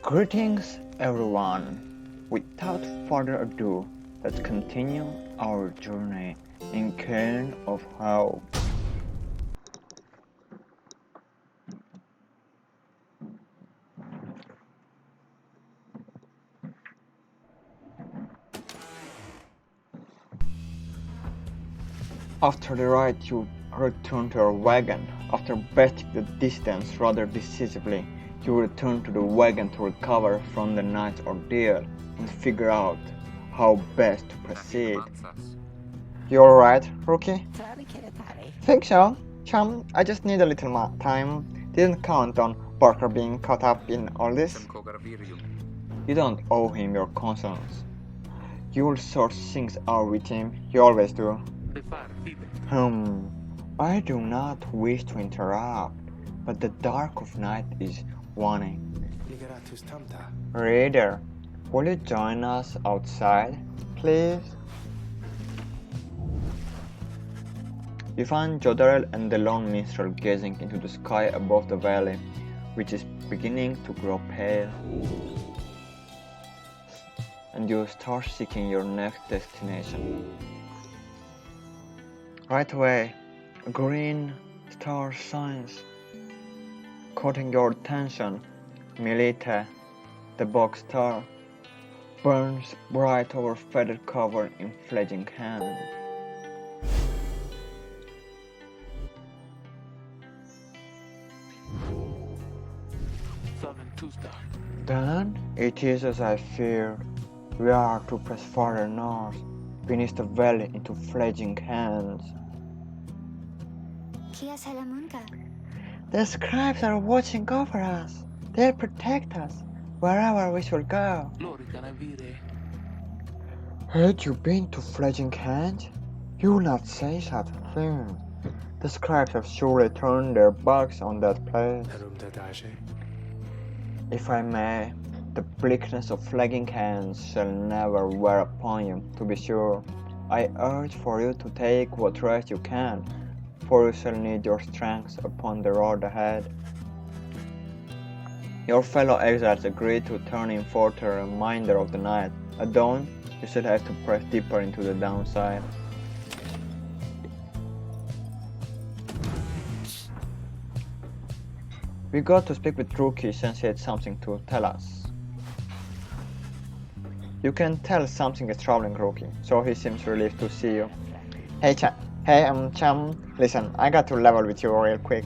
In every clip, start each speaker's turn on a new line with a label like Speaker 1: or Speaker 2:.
Speaker 1: Greetings everyone! Without further ado, let's continue our journey in Cairn of Hope. After the ride, you return to your wagon. After betting the distance rather decisively, you return to the wagon to recover from the night's ordeal and figure out how best to proceed. You alright, Rookie? Think so, chum. I just need a little more time. Didn't count on Parker being caught up in all this. You don't owe him your concerns. You'll sort things out with him, you always do. I do not wish to interrupt, but the dark of night is waning. Reader, will you join us outside, please? You find Jodorel and the lone minstrel gazing into the sky above the valley, which is beginning to grow pale. And you start seeking your next destination. Right away, a green star shines, caught your attention. Milita, the box star, burns bright over feather covered in fledgling hand. Then it is as I feared. We are to press farther north, beneath the valley into fledgling hands. The scribes are watching over us. They'll protect us wherever we shall go. Had you been to fledgling hands? You would not say such a thing. The scribes have surely turned their backs on that place. If I may, the bleakness of flagging hands shall never wear upon you, to be sure. I urge for you to take what rest you can, for you shall need your strength upon the road ahead. Your fellow exiles agree to turn in for the remainder of the night. At dawn, you shall have to press deeper into the downside. We got to speak with Rookie since he had something to tell us. You can tell something is troubling Rookie, so he seems relieved to see you. Hey chum, listen, I got to level with you real quick.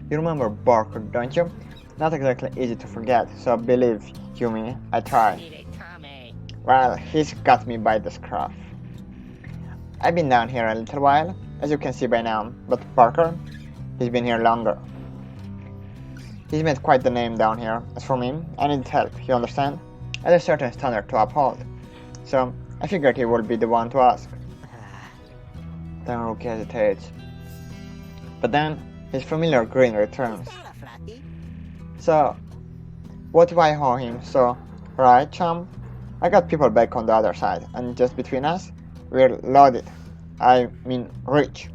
Speaker 1: You remember Barker, don't you? Not exactly easy to forget, so believe you me, I tried. Well, he's got me by the scruff. I've been down here a little while, as you can see by now, but Barker, he's been here longer. He's made quite the name down here. As for me, I need help, you understand? I have a certain standard to uphold, so I figured he would be the one to ask. Then Rookie hesitates. But then his familiar grin returns. So, what do I owe him? So, right, chum? I got people back on the other side, and just between us, we're loaded. I mean, rich.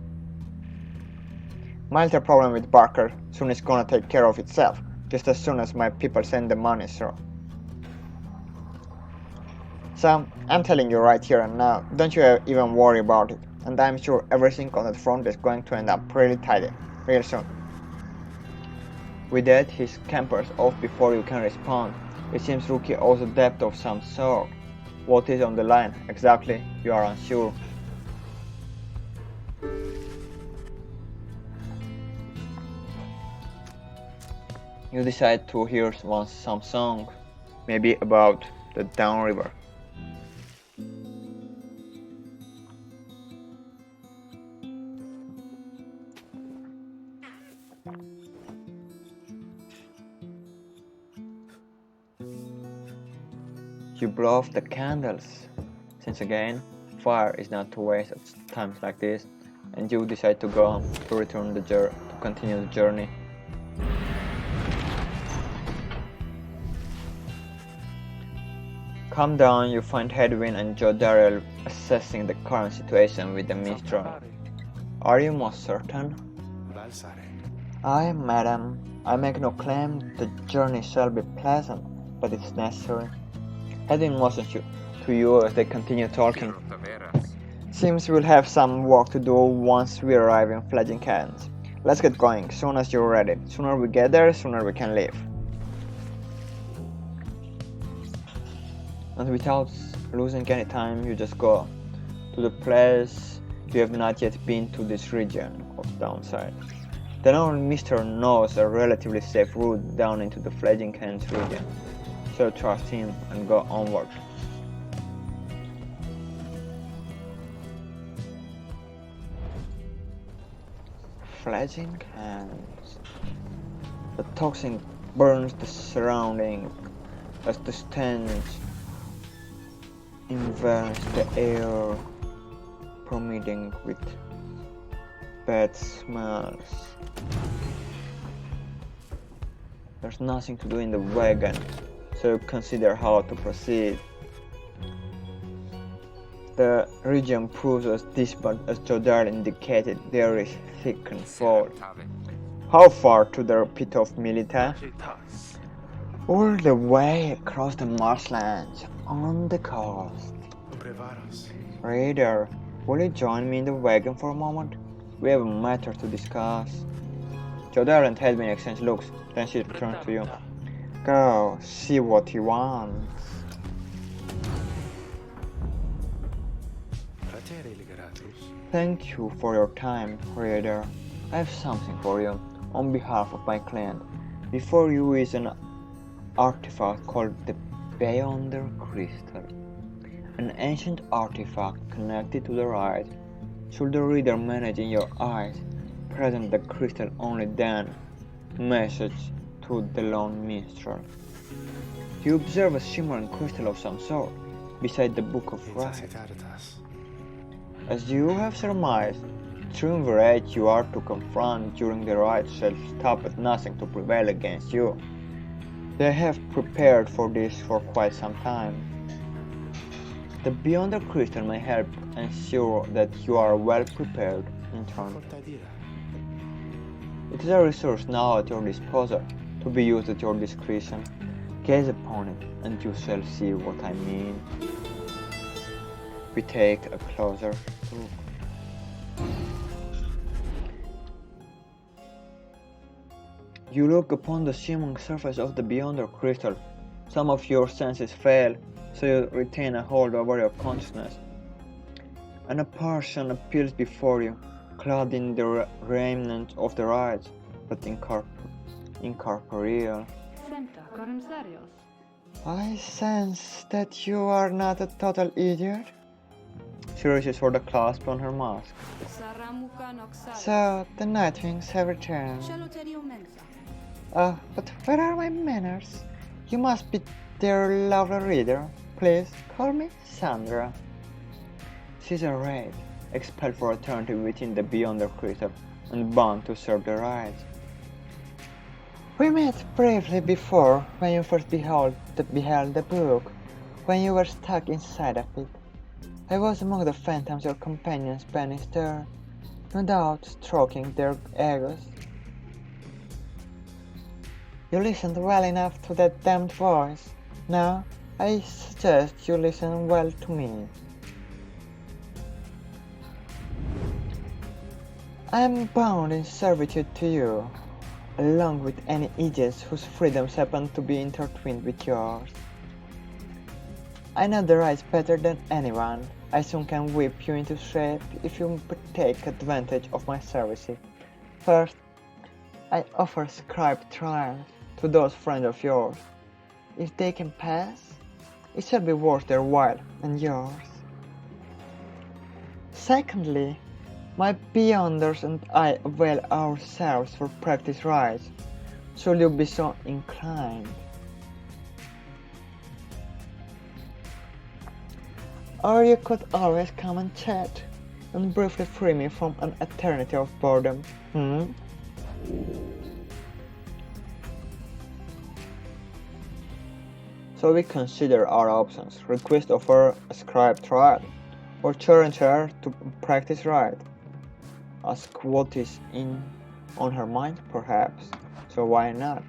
Speaker 1: My little problem with Barker soon is gonna take care of itself, just as soon as my people send the money through. So, I'm telling you right here and now, don't you even worry about it, and I'm sure everything on that front is going to end up really tidy, real soon. With that, he scampers off before you can respond. It seems Rookie owes a debt of some sort. What is on the line, exactly, you are unsure. You decide to hear some song, maybe about the downriver. You blow off the candles, since again, fire is not to waste at times like this, and you decide to go home to continue the journey. Come down, you find Hedwin and Jodorel assessing the current situation with the minstrel. Are you most certain? Aye, madam, I make no claim the journey shall be pleasant, but it's necessary. Heading motions to you as they continue talking. Seems we'll have some work to do once we arrive in Fledging Cans. Let's get going, soon as you're ready. Sooner we get there, sooner we can leave. And without losing any time, you just go to the place you have not yet been to this region of downside. The known Mr. knows a relatively safe route down into the Fledging Cans region, so trust him and go onward. Fledging Cans. The toxin burns the surrounding as the stench invades the air, permeating with bad smells. There's nothing to do in the wagon, so consider how to proceed. The region proves as this, but as Jodar indicated, there is thick and fog. How far to the pit of Milita? All the way across the marshlands on the coast. Reader, will you join me in the wagon for a moment? We have a matter to discuss. Jodar and Hedwig exchange looks, then she turns to you. Go, see what he wants. Thank you for your time, reader. I have something for you, on behalf of my client. Before you is an artifact called the Beyonder Crystal. An ancient artifact connected to the rite. Should the reader manage in your eyes, present the crystal only then. Message to the lone minstrel. You observe a shimmering crystal of some sort, beside the Book of Rites. As you have surmised, triumvirate you are to confront during the rite shall stop at nothing to prevail against you. They have prepared for this for quite some time. The Beyonder Crystal may help ensure that you are well prepared in turn. It is a resource now at your disposal, to be used at your discretion. Gaze upon it, and you shall see what I mean. We take a closer look. You look upon the shimmering surface of the Beyonder Crystal. Some of your senses fail, so you retain a hold over your consciousness. And a person appears before you, clad in the raiment of the rites, but incorporeal. I sense that you are not a total idiot. She reaches for the clasp on her mask. So, the Nightwings have returned. But where are my manners? You must be their lovely reader. Please, call me Sandra. She's a wraith, expelled for eternity within the Beyonder Crystal, and bound to serve the rites. We met briefly before, when you first beheld the book, when you were stuck inside of it. I was among the phantoms your companions banished there, no doubt stroking their egos. You listened well enough to that damned voice. Now, I suggest you listen well to me. I am bound in servitude to you, along with any idiots whose freedoms happen to be intertwined with yours. I know the rights better than anyone. I soon can whip you into shape if you take advantage of my services. First, I offer scribe trials to those friends of yours. If they can pass, it shall be worth their while and yours. Secondly, my Beyonders and I avail ourselves for practice rites, should you be so inclined. Or you could always come and chat, and briefly free me from an eternity of boredom, So we consider our options: request offer a scribe trial, or challenge her to practice rite. Ask what is on her mind, perhaps. so why not?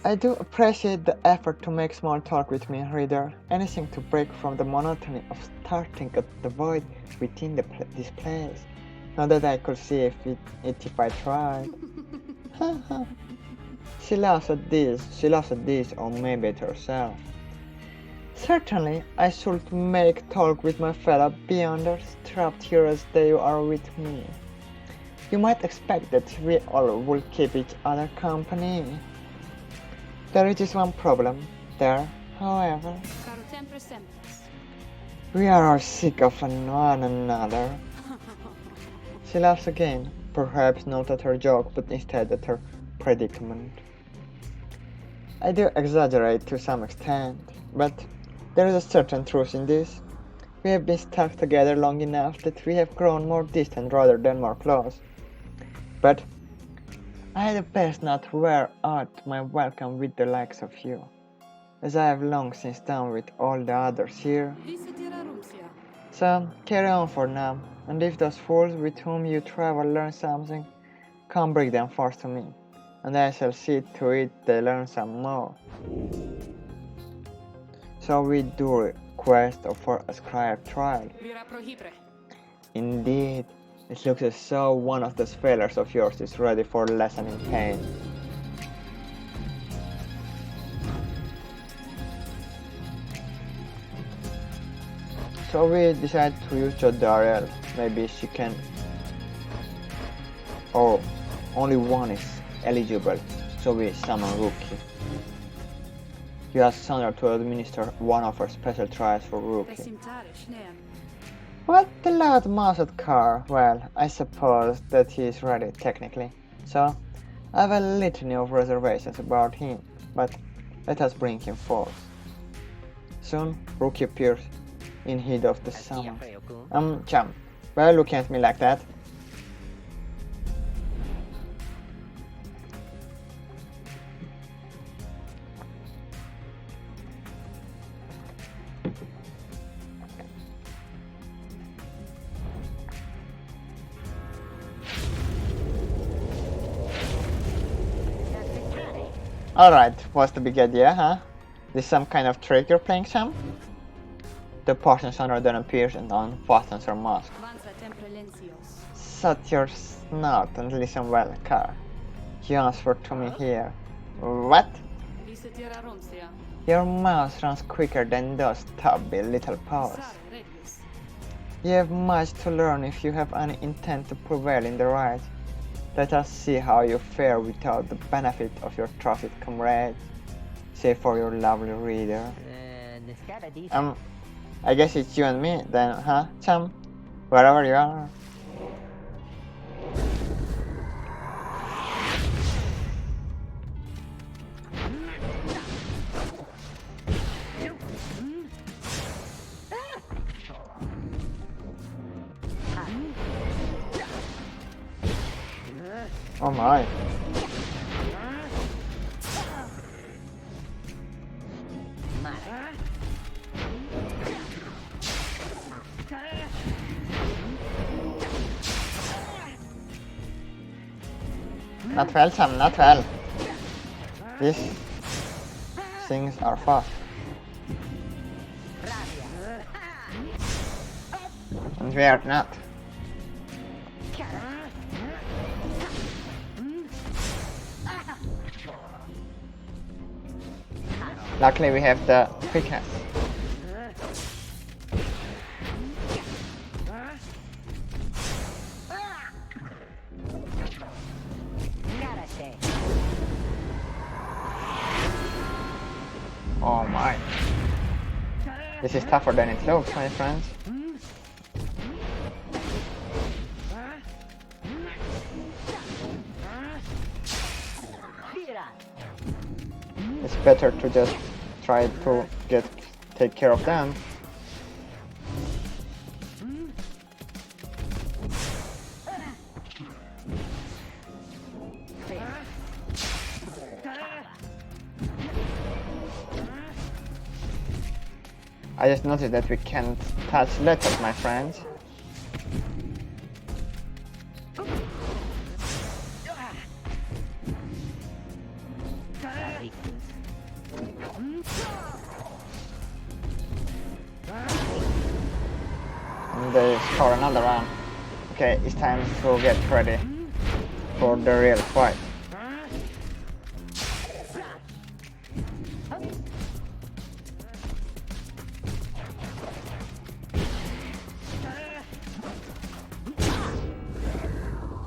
Speaker 1: I do appreciate the effort to make small talk with me, reader. Anything to break from the monotony of starting at the void within this place. Not that I could see if I tried. She laughs at this, or maybe at herself. Certainly, I should make talk with my fellow beyonders, trapped here as they are with me. You might expect that we all will keep each other company. There is just one problem there, however. We are all sick of one another. She laughs again, perhaps not at her joke, but instead at her predicament. I do exaggerate to some extent, but there is a certain truth in this. We have been stuck together long enough that we have grown more distant rather than more close. But I had best not wear out my welcome with the likes of you, as I have long since done with all the others here. So carry on for now, and if those fools with whom you travel learn something, come bring them forth to me, and I shall see to it they learn some more. So we do request for a scribe trial. Indeed, it looks as though one of those failures of yours is ready for lessening pain. So we decide to use Jodariel. Maybe she can... Oh, only one is eligible, so we summon Rookie. You ask Sandra to administer one of her special trials for Rookie. What, the loud-mouthed car? Well, I suppose that he is ready, technically. So, I have a litany of reservations about him, but let us bring him forth. Soon, Rookie appears in heat of the summons. Chum, why are you looking at me like that? Alright, what's the big idea, huh? This some kind of trick you're playing, Sam? The Partisan Sandra then appears and unfastens her mask. Shut your snout and listen well, car. You answer to me here. What? Your mouse runs quicker than those stubby little paws. You have much to learn if you have any intent to prevail in the right. Let us see how you fare without the benefit of your trusted comrades. Say for your lovely reader. I guess it's you and me then, huh, chum? Wherever you are. Oh my. Not well, Sam, not well. These things are fast. And we are not. Luckily we have the quickness. Oh my. This is tougher than it looks, my friends. It's better to just try to take care of them. I just noticed that we can't touch letters, my friends. And they score another run. Okay, it's time to get ready for the real fight.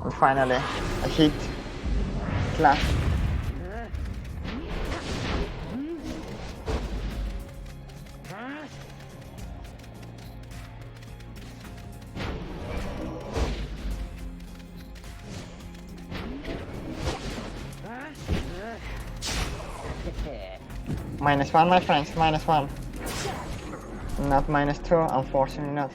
Speaker 1: And finally, a hit. Clap. -1, my friends, -1. Not -2, unfortunately not.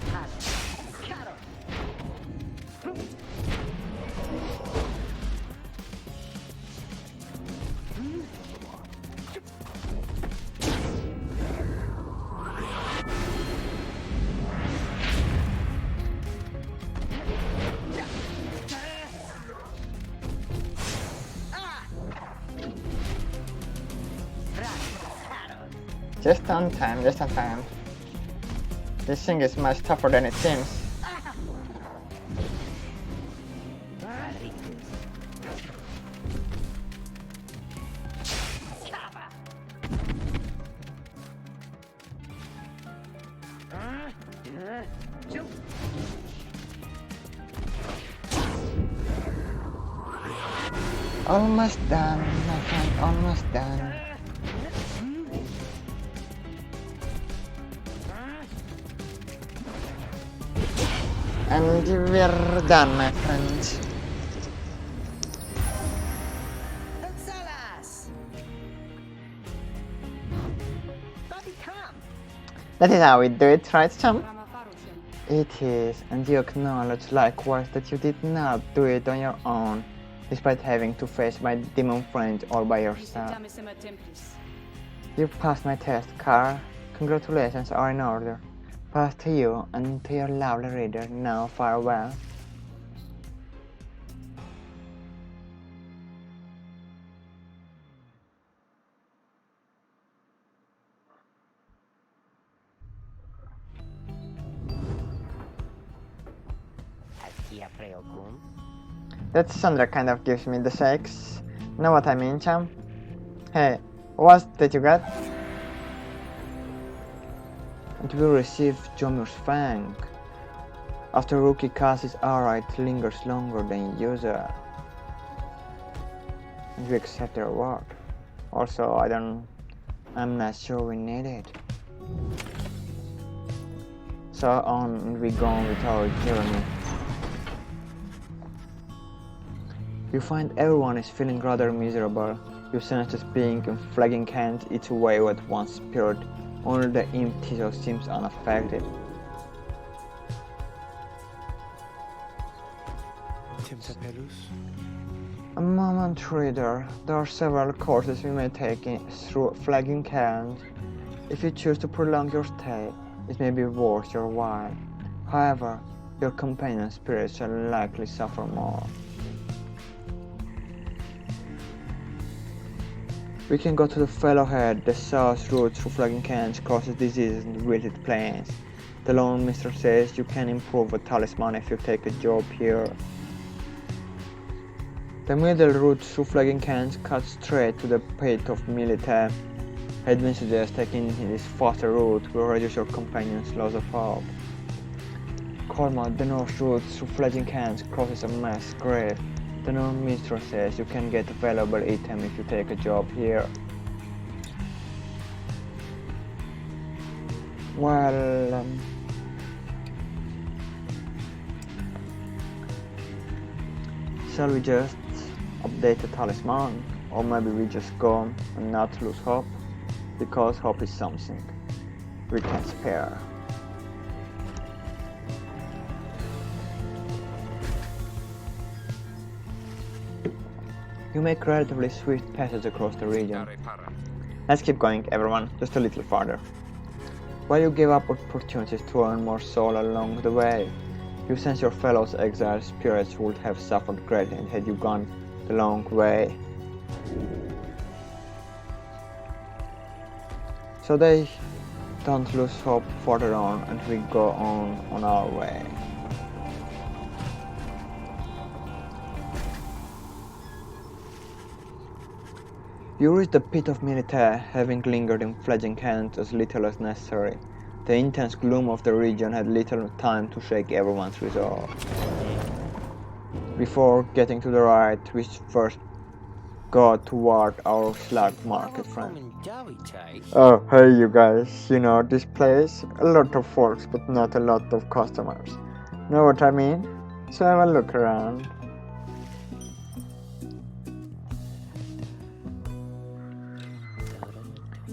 Speaker 1: Just on time, just on time. This thing is much tougher than it seems. Almost done, my friend, almost done. And we're done, my friends. That is how we do it, right, Chum? It is, and you acknowledge likewise that you did not do it on your own, despite having to face my demon friend all by yourself. You passed my test, Car. Congratulations are in order. Pass to you and to your lovely reader. Now farewell. That Sandra kind of gives me the shakes. Know what I mean, Chum? Hey, what did you get? And we receive Jomir's Fang. After rookie causes aura, it lingers longer than usual. And we accept the reward. Also, I'm not sure we need it. So on we go with our journey. You find everyone is feeling rather miserable. You sense this being and flagging hands eats away at one's spirit. Only the imp Tiso seems unaffected. A moment, reader. There are several courses we may take through flagging hands. If you choose to prolong your stay, it may be worth your while. However, your companion spirits shall likely suffer more. We can go to the Fellowhead. The south route through flagging hands crosses diseases and wilted plains. The lone mistress says you can improve a talisman if you take a job here. The middle route through flagging hands cuts straight to the pit of Milita. Edwin suggests taking this faster route will reduce your companion's loss of hope. Colma, the north route through flagging hands crosses a mass grave. The known mistress says you can get a valuable item if you take a job here. Well, shall we just update the talisman? Or maybe we just go and not lose hope? Because hope is something we can spare. You make relatively swift passage across the region. Let's keep going, everyone, just a little farther. While you give up opportunities to earn more soul along the way, you sense your fellow exile spirits would have suffered greatly had you gone the long way. so they don't lose hope further on and we go on our way. You reach the pit of Militaire, having lingered in fledgling hands as little as necessary. The intense gloom of the region had little time to shake everyone's resolve. Before getting to the right, we first go toward our slot market friend. Oh, hey you guys, you know this place? A lot of folks, but not a lot of customers. Know what I mean? So have a look around.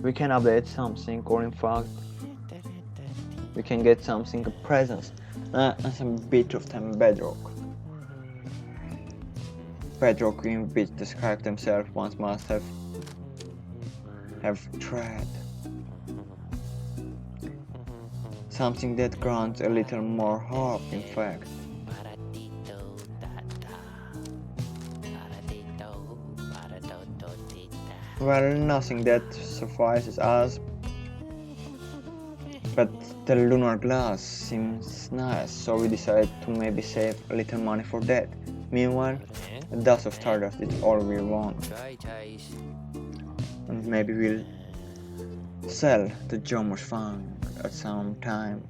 Speaker 1: We can update something, or in fact, we can get something, a presence, and some bit of time bedrock. Bedrock in which describe themselves once must have tread. Something that grants a little more hope, in fact. Well, nothing that suffices us, but the lunar glass seems nice, so we decided to maybe save a little money for that. Meanwhile, a dust of stardust is all we want. And maybe we'll sell the Jomer's Fang at some time.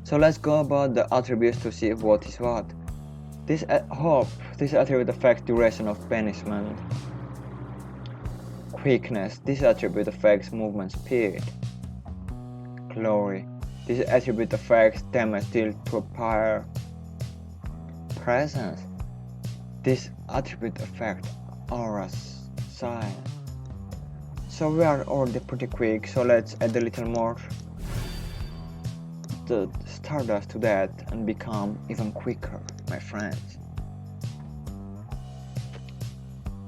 Speaker 1: So let's go about the attributes to see what is what. This attribute affects duration of banishment. Quickness, this attribute affects movement speed. Glory, this attribute affects damage dealt to a Pyre. Presence, this attribute affects aura's size. So we are already pretty quick, so let's add a little more the stardust to that and become even quicker, my friends.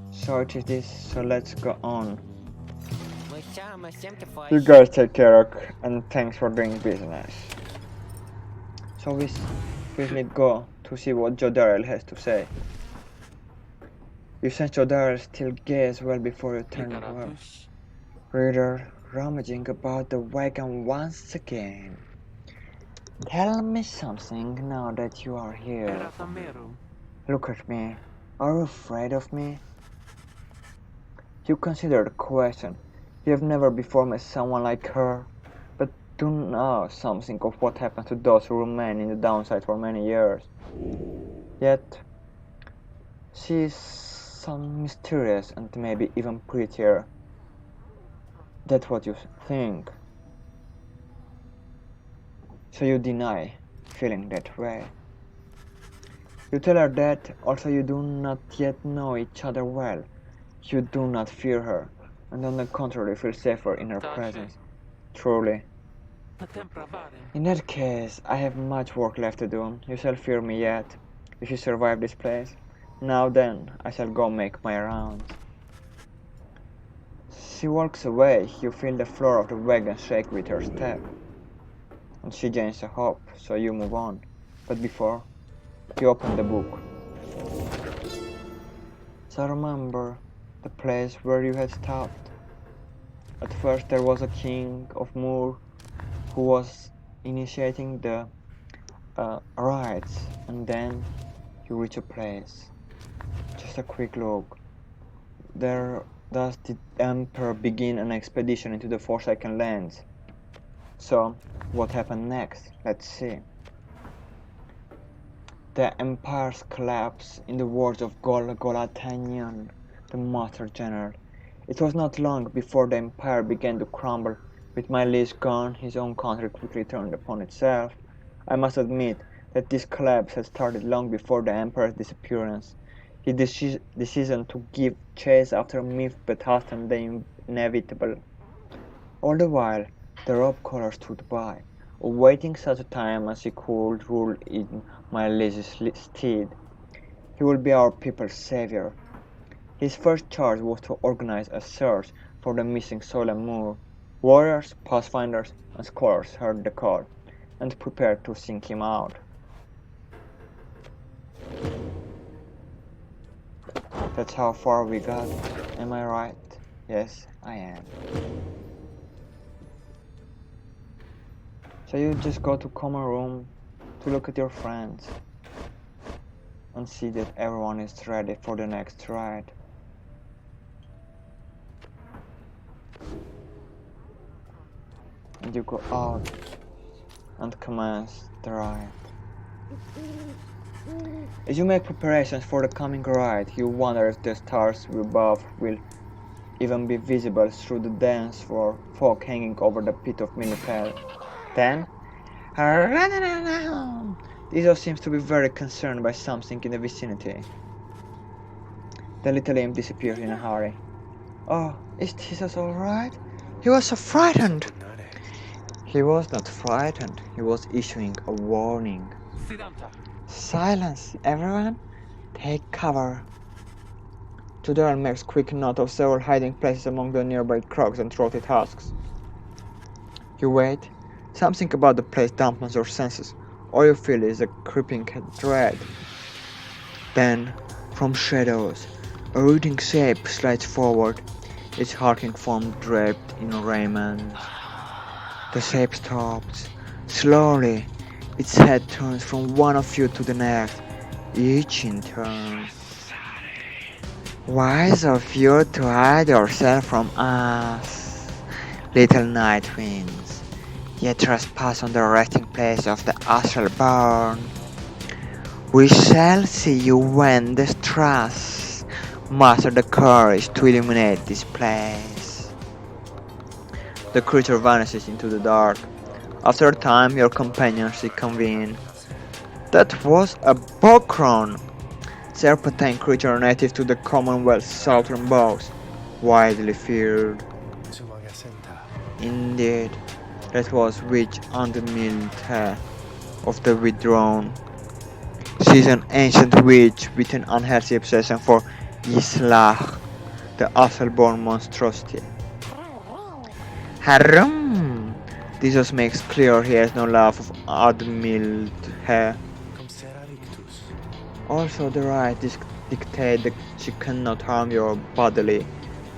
Speaker 1: So it is this, so let's go on. You guys take care and thanks for doing business. So we quickly go to see what Joe Darrell has to say. You sent Joe Darrell still gaze well before you turn around. Reader, rummaging about the wagon once again. Tell me something now that you are here. Look at me. Are you afraid of me? You consider the question. You have never before met someone like her, but do know something of what happens to those who remain in the downside for many years. Yet, she is so mysterious and maybe even prettier. That's what you think. So you deny feeling that way. You tell her that also you do not yet know each other well. You do not fear her, and on the contrary feel safer in her presence. Truly. In that case, I have much work left to do. You shall fear me yet, if you survive this place. Now then, I shall go make my rounds. She walks away. You feel the floor of the wagon shake with her step. And she gains a hope, so you move on. But before, you open the book. So remember the place where you had stopped. At first there was a king of Moor who was initiating the rites, and then you reach a place. Just a quick look. There does the Emperor begin an expedition into the Forsaken Lands. So, what happened next? Let's see. The Empire's collapse, in the words of Golatanian, the Master General. It was not long before the Empire began to crumble. With my liege gone, his own country quickly turned upon itself. I must admit that this collapse had started long before the Emperor's disappearance. His decision to give chase after a myth but hastened the inevitable. All the while, the robe-collar stood by, awaiting such a time as he could rule in my liege's stead. He will be our people's savior. His first charge was to organize a search for the missing Solemn Moor. Warriors, pathfinders, and scholars heard the call and prepared to seek him out. That's how far we got. Am I right? Yes, I am. So you just go to common room to look at your friends and see that everyone is ready for the next ride. And you go out and commence the ride. As you make preparations for the coming ride, you wonder if the stars above will even be visible through the dense fog hanging over the pit of Millipede. Then, Tiso seems to be very concerned by something in the vicinity. The little imp disappears in a hurry. Oh, is Tisos alright? He was so frightened! He was not frightened, he was issuing a warning. Silence, everyone! Take cover! Tudor makes quick note of several hiding places among the nearby crocs and throated husks. You wait. Something about the place dampens your senses. All you feel is a creeping dread. Then, from shadows, a rooting shape slides forward, its hulking form draped in raiment. The shape stops. Slowly, its head turns from one of you to the next, each in turn. Wise of you to hide yourself from us, little night winds. Ye trespass on the resting place of the astral born. We shall see you when the trust muster the courage to illuminate this place. The creature vanishes into the dark. After a time, your companions reconvene. That was a Bokron, serpentine creature native to the Commonwealth's southern bows, widely feared. Indeed, that was witch Undermilte of the Withdrawn. She is an ancient witch with an unhealthy obsession for Yislach, the Asselborn monstrosity. Harum! This just makes clear he has no love of Undermilte. Also, the rites dictate that she cannot harm you bodily.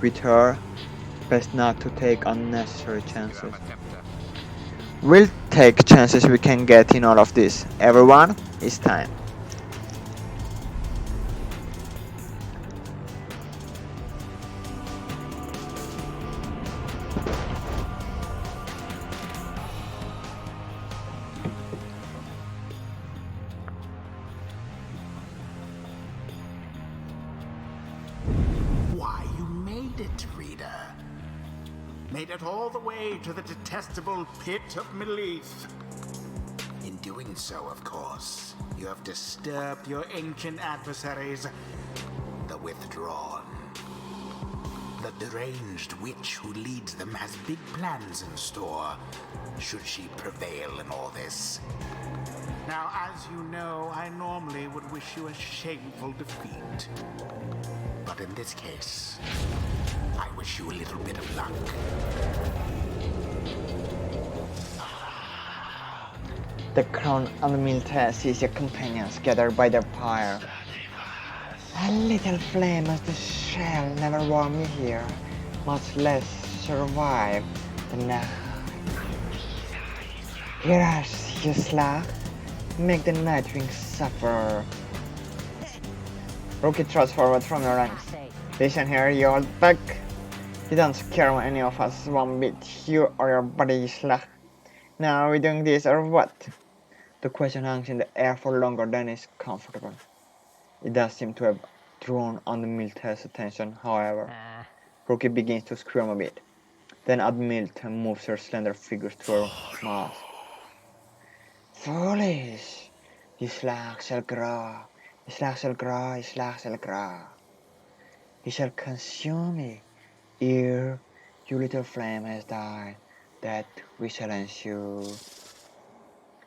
Speaker 1: With her, best not to take unnecessary chances. We'll take chances we can get in all of this. Everyone, it's time.
Speaker 2: Why, you made it, reader. Made it all the way to the detestable pit of Millith. In doing so, of course, you have disturbed your ancient adversaries, the Withdrawn. The deranged witch who leads them has big plans in store, should she prevail in all this. Now, as you know, I normally would wish you a shameful defeat. But in this case, I wish you a little bit of luck.
Speaker 1: The crown Undermilte sees your companions gathered by their pyre. A little flame as the shell never warm me here, much less survive the night. Hear us, you slag, make the Nightwing suffer. Rookie thrusts forward from your ranks. Listen here, you old bug. You don't scare any of us one bit, you or your buddy slag. Now are we doing this or what? The question hangs in the air for longer than is comfortable. It does seem to have drawn Undermilte's attention, however. Rookie begins to scream a bit. Then Undermilte moves her slender figure to her mask. Foolish! His slag shall grow, his slag shall grow, his slag shall grow. He shall consume me, ere your little flame has died, that we shall ensue.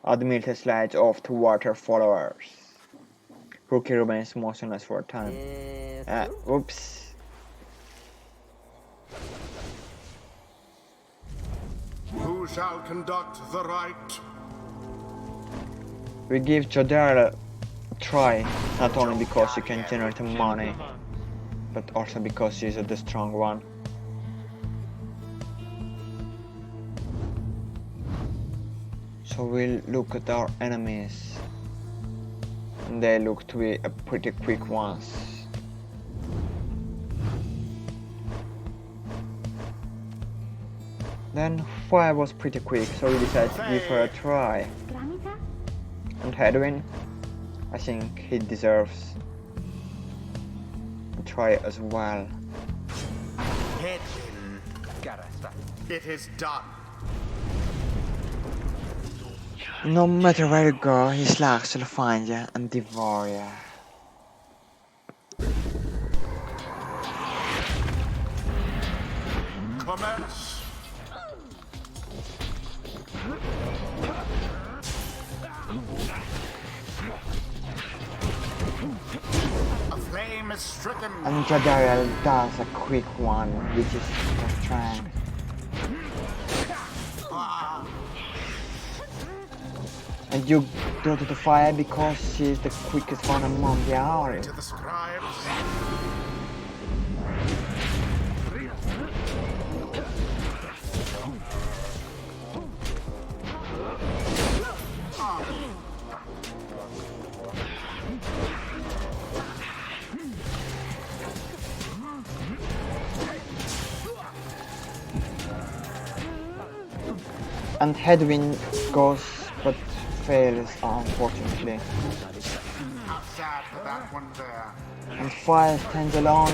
Speaker 1: Undermilte slides off toward her followers. Rookie remains motionless for a time. Oops.
Speaker 2: Who shall conduct the rite?
Speaker 1: We give Jodar a try, not only because she can generate money, but also because she's the strong one. So we'll look at our enemies. And they look to be pretty quick ones. Then Fire was pretty quick, so we decided to give her a try. And Hedwin, I think he deserves a try as well.
Speaker 2: Hedwin. It is done.
Speaker 1: No matter where you go, his slugs will find you and devour you.
Speaker 2: Commence. A flame is stricken.
Speaker 1: And Jodariel does a quick one, which is her strength. And you go to the fire because she's the quickest one among the army.
Speaker 2: To the scribes.
Speaker 1: And Hedwin goes but fails, unfortunately.
Speaker 2: How sad for that one there.
Speaker 1: And Fire stands alone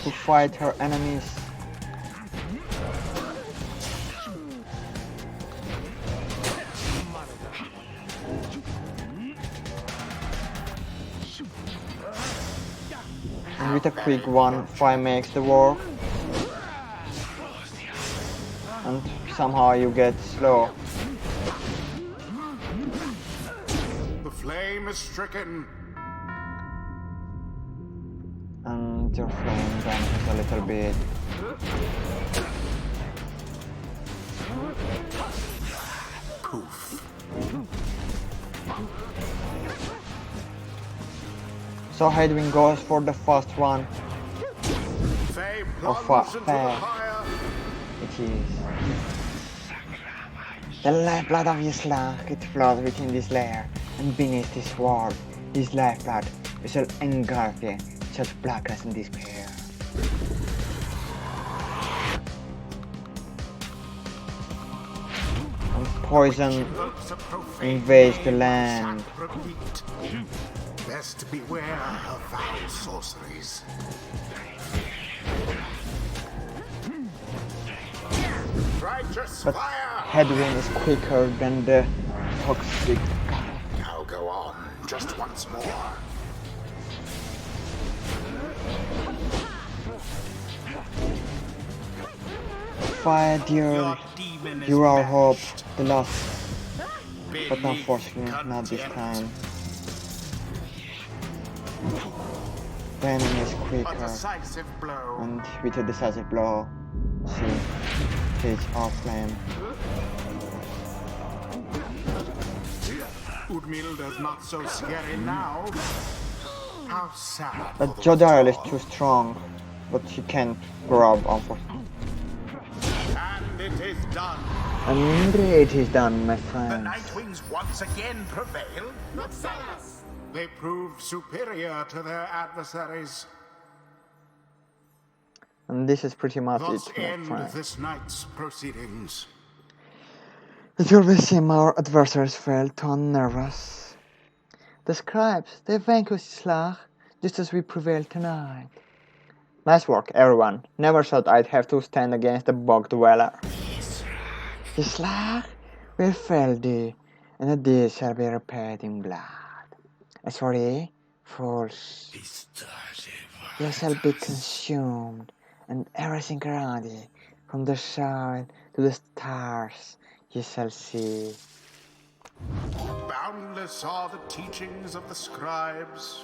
Speaker 1: to fight her enemies. And with a quick one, Fire makes the work. And somehow you get slow.
Speaker 2: The flame is stricken.
Speaker 1: And your flame damages a little bit.
Speaker 2: Poof.
Speaker 1: So Hedwin goes for the first one.
Speaker 2: Faye
Speaker 1: Or
Speaker 2: plunges into the
Speaker 1: fire.
Speaker 2: fire.
Speaker 1: It is. The lifeblood of his slug, it flows within this lair, and beneath this sword, his lifeblood shall engulf you, such blackness and despair. And poison
Speaker 2: Evokes a profane
Speaker 1: invades the
Speaker 2: name.
Speaker 1: land.
Speaker 2: Repeat. Best beware of foul sorceries. Righteous
Speaker 1: But
Speaker 2: fire!
Speaker 1: Hedwin is quicker than the toxic.
Speaker 2: Now go on, just once more.
Speaker 1: Fire, dear,
Speaker 2: Your demon is
Speaker 1: you are our hope,
Speaker 2: banished.
Speaker 1: the last, but
Speaker 2: Beneath
Speaker 1: unfortunately not this
Speaker 2: contempt.
Speaker 1: time. The enemy is
Speaker 2: A
Speaker 1: quicker,
Speaker 2: decisive blow.
Speaker 1: and with a decisive blow, she hits our flame.
Speaker 2: Udmilda's not so scary now. How sad.
Speaker 1: But
Speaker 2: for those
Speaker 1: Jodariel is
Speaker 2: dogs.
Speaker 1: too strong, but he can't grab, unfortunately.
Speaker 2: And it is done.
Speaker 1: And it is done, my
Speaker 2: The
Speaker 1: friends.
Speaker 2: Nightwings once again prevail. They proved superior to their adversaries.
Speaker 1: And this is pretty much
Speaker 2: Thus
Speaker 1: it, my
Speaker 2: end
Speaker 1: friends.
Speaker 2: this night's proceedings.
Speaker 1: It always seemed our adversaries failed to unnerve us. The scribes, they vanquished Slag, just as we prevailed tonight. Nice work, everyone. Never thought I'd have to stand against the bog dweller. The Slag will fail thee, and the deed shall be repaid in blood. As for thee, fools, you shall be consumed, and everything around thee, from the sun to the stars, you shall see.
Speaker 2: Boundless are the teachings of the scribes.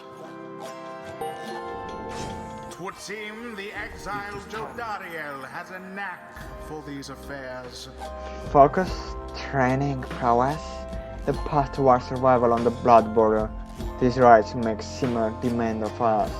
Speaker 2: 'Twould seem the exiled Jodariel has a knack for these affairs.
Speaker 1: Focus, training, prowess, the path towards survival on the blood border. These rites make Simmer demand of us.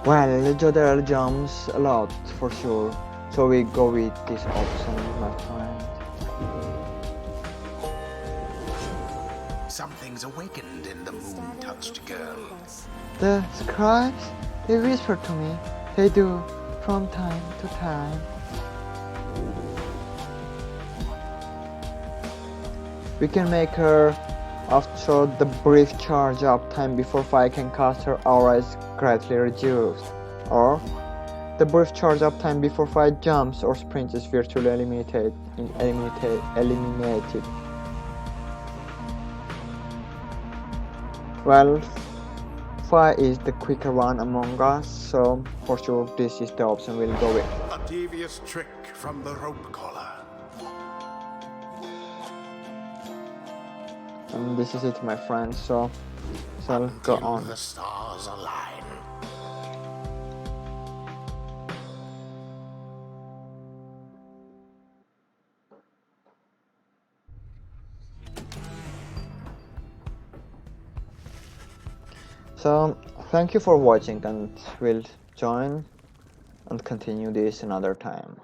Speaker 1: Well, the Jodar jumps a lot for sure, so we go with this option, my friend.
Speaker 2: Something's awakened in the moon-touched girl.
Speaker 1: The scribes, they whisper to me. They do, from time to time. We can make her after the brief charge up time before fight can cast her aura is greatly reduced, or the brief charge up time before fight jumps or sprints is virtually eliminated. Well, fight is the quicker one among us, so for sure this is the option we'll go with.
Speaker 2: A devious trick from the rope collar.
Speaker 1: And this is it, my friends, so I'll go
Speaker 2: Until
Speaker 1: on.
Speaker 2: the stars align.
Speaker 1: So thank you for watching, and we'll join and continue this another time.